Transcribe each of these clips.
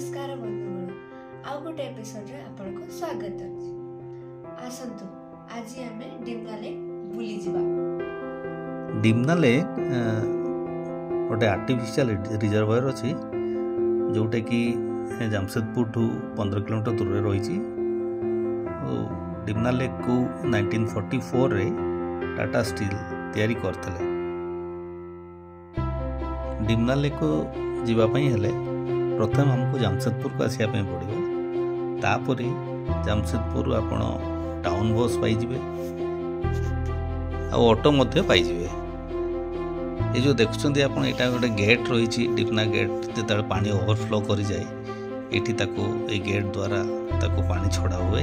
नमस्कार बंधुगण आउ गोटे एपिसोड रे आपनको स्वागत अछि। आसंतु आज आमे डिमना लेक बुली जिबा। डिमना लेक गोटे आर्टिफिशियल रिजर्वायर अछि जोटा कि जमशेदपुर ठू 15 किलोमीटर दूर रे रही। डिमना लेक को 1944 रे टाटा स्टील तैयारी करथिले। डिमना लेक को जीवाई हेले प्रथम हमको जमशेदपुर को आसिया पड़ो। तापर जमशेदपुर आपण टाउन बस पाइबे ऑटो मध्य पाइबे। ये जो देखुं आप गोटे गेट रही डिमना गेट जो पानी ओवरफ्लो कर जाए ये गेट द्वारा ताको पानी छड़ा हुए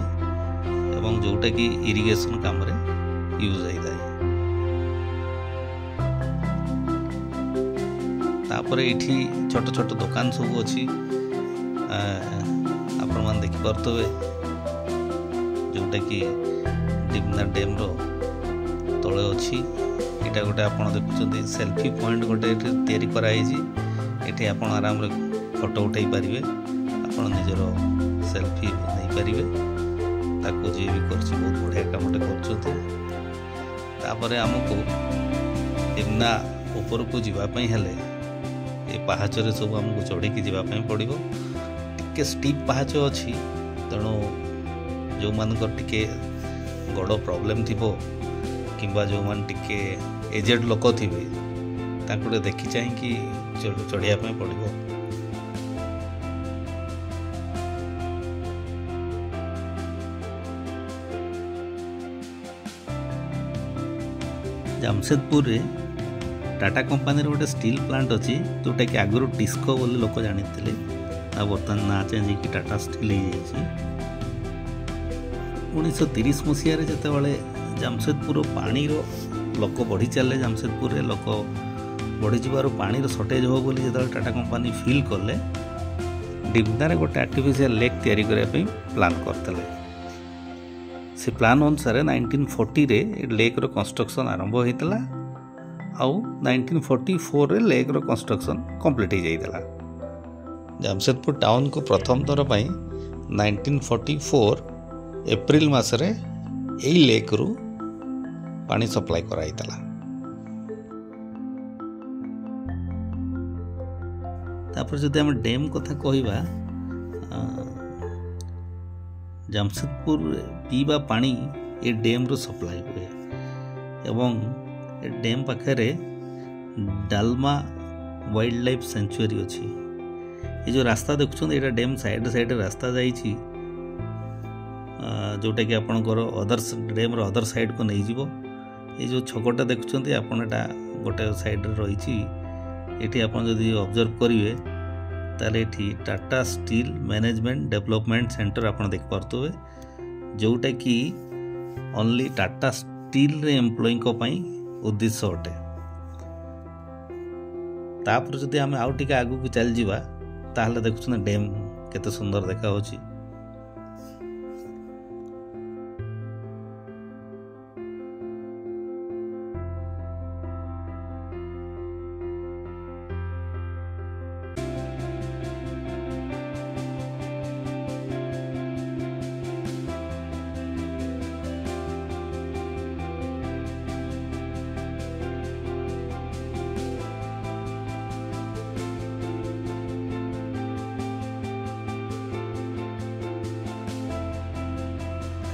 एवं जोटा कि इरिगेशन काम रे यूज होता है। तापर ये छोट छोट दुकान सब अच्छी आपण मान देखि पारथबे जोटा कि डिमना डैम रो तले अच्छी। यहाँ गोटे आप देखुं सेल्फी पॉइंट गोटे तैयारी कराई। ये आप आराम रे फोटो उठाई पारे आप निजर सेल्फी नहीं पारे। ताको जी भी कर बहुत बढ़िया कामटे कर। आमको डिमना ऊपर को जीवाई हेले ये पहाचरे सब आमको चढ़ी जावाई पड़ो। टिके स्टीप पहाच अच्छी तेणु जो मानकर टिके गड़ प्रॉब्लम थिबो किंबा जो मान टिके एजेड लोक थिबे तांको देखि चाहिए चढ़िया पड़ो। जमशेदपुर रे टाटा कंपनी गोटे स्टील प्लांट अच्छी जोटा कि आगुरी डिस्को बोली लोक जानी बर्तमान ना चेंज कि टाटा स्टील हो। 1930 मसीह जिते जमशेदपुर पानी लोक बढ़ी चले जमशेदपुर रे लोक बढ़ी जबार पानी सर्टेज हो बोली जो टाटा कंपनी फील कले डिमना गोटे आर्टिफिशियल लेक तैयारी करने प्लान करते। से प्लान अनुसार 1940 रे लेक रो कंस्ट्रक्शन आरंभ होता आउ 1944 रे लेक रो कंस्ट्रक्शन कंप्लीट हो जाइला। जमशेदपुर टाउन को प्रथम थर पर 1944 एप्रिल मासरे यही लेक रू पानी सप्लाई कराइला। तापर जदि हम डैम कथा कहवा जमशेदपुर पीवा पानी ये डैम रू सप्लाई हुए एवं डैम पाखे डालमा वाइल्ड लाइफ सेंचुरी अच्छी। ये जो रास्ता देखुं ये डैम साइड साइड रास्ता जाइए जोटा कि आपणकर अदर डैम रो अदर साइड को नहीं जीवो। ये जो छकटा देखुं आपन एटा गोटे साइड रही ये आप ऑब्जर्व करेंगे ताले Tata steel management development centre आप देख पारे जोटा कि ओनली टाटा स्टील रे एम्प्लॉई उद्देश्य अटे। तापर जदि आम आउ टिके आगु को चल जावा ताहले देखुं डैम केते सुंदर देखा होची।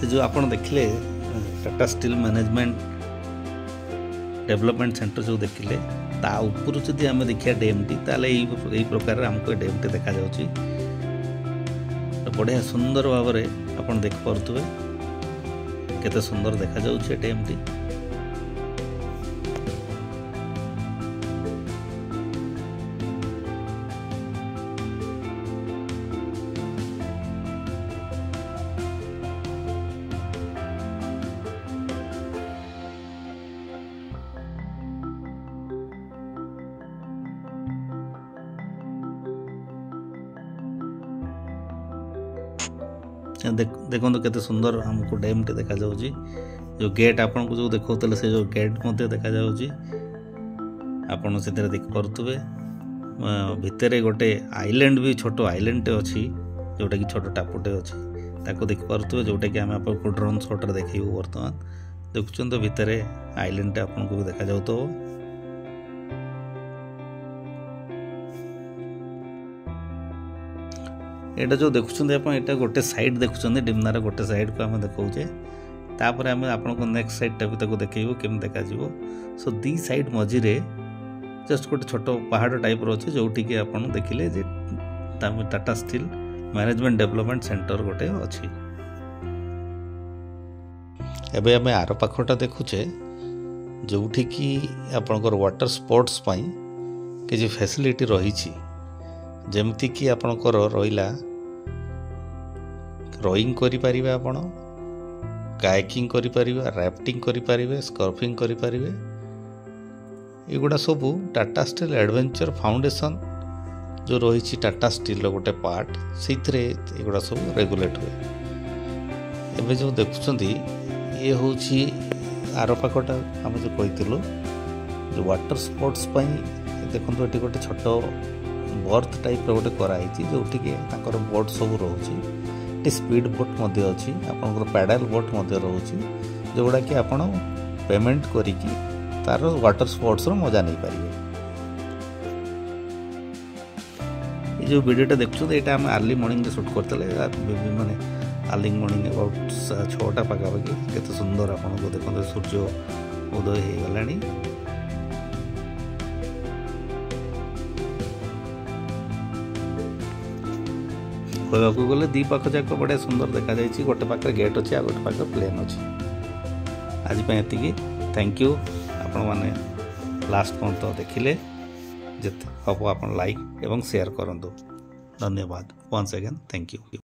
जो आप देखिले Tata steel management development centre जो देखिले ता ऊपर जदि आम देखिया डैम टी ताले यही प्रकार आमको डैम टी देखा जाउची। बढ़िया सुंदर भाव में आप देख पारे केते सुंदर देखा जाउची डैम टी। देखो केते सुंदर हमको डैम टे देखा जाउची। जो गेट आपन को जो देखौतले से जो गेट मते देखा जाउची आपन से देख पारुतबे भितर गोटे आइलैंड भी छोट आइलैंड अच्छी जोटा कि छोट टापुटे अच्छी ताको देखिपे जोटा कि आम आपको ड्रोन शॉट देखू बर्तमान देखुं तो भितर आइलैंड आपको भी देखा जाऊ। एटा जो देखुं यहाँ गोटे साइड देखुं डिमनार गोटे साइड को आम देखा तापर आम आपको नेक्स्ट साइडटा भी देखू केमी देखा। सो दी साइड मझीरे जस्ट गोटे छोट पहाड़ टाइप अच्छे जोटि कि आप देखिले जे Tata steel management development centre गोटे अच्छी। एबे आम आर पाखटा देखुचे जोटि कि आपणकर वाटर स्पोर्ट्स किसी फैसिलिटी रही जमती कि आपणकर रहिला रोइंग करि परिबे आपण कायाकिंग करि परिबे राफ्टिंग करि परिबे स्कर्फिंग करि परिबे एगुड़ा सब टाटा स्टील एडवेंचर फाउंडेशन जो रही टाटा स्टील गोटे पार्ट से एगुड़ा सब रेगुलेट हुए। एवं जो देखुं ये हूँ आर पाखटा आम जो कही जो वाटर स्पोर्ट्स देखो ये गोटे छोट बर्थ टाइप गोटे कराई जोटि बोट सब रोचे स्पीड बोट अच्छी आपंकर पैडल बोट रोचे जोगुड़ा कि आप पेमेंट करी तार वाटर स्पोर्ट्स मजा नहीं पारे। ये जो वीडियोटा देखुं ये आम अर्ली मॉर्निंग शूट करते माने अर्ली मॉर्निंग अबाउट 6टा पाखापाखि केते सुंदर आपको देखते सूर्य उदय हो गलानी। कहवाक गले दी पाख जाक बढ़िया सुंदर देखा जाए गोटे पाखे गेट अच्छे आ गोटे पाखे प्लेन अच्छे। आज ये थैंक यू आपण मैंने लास्ट पर्यंत देखिले जिते हम आप लाइक एवं शेयर करंतु। धन्यवाद वंस अगेन थैंक यू।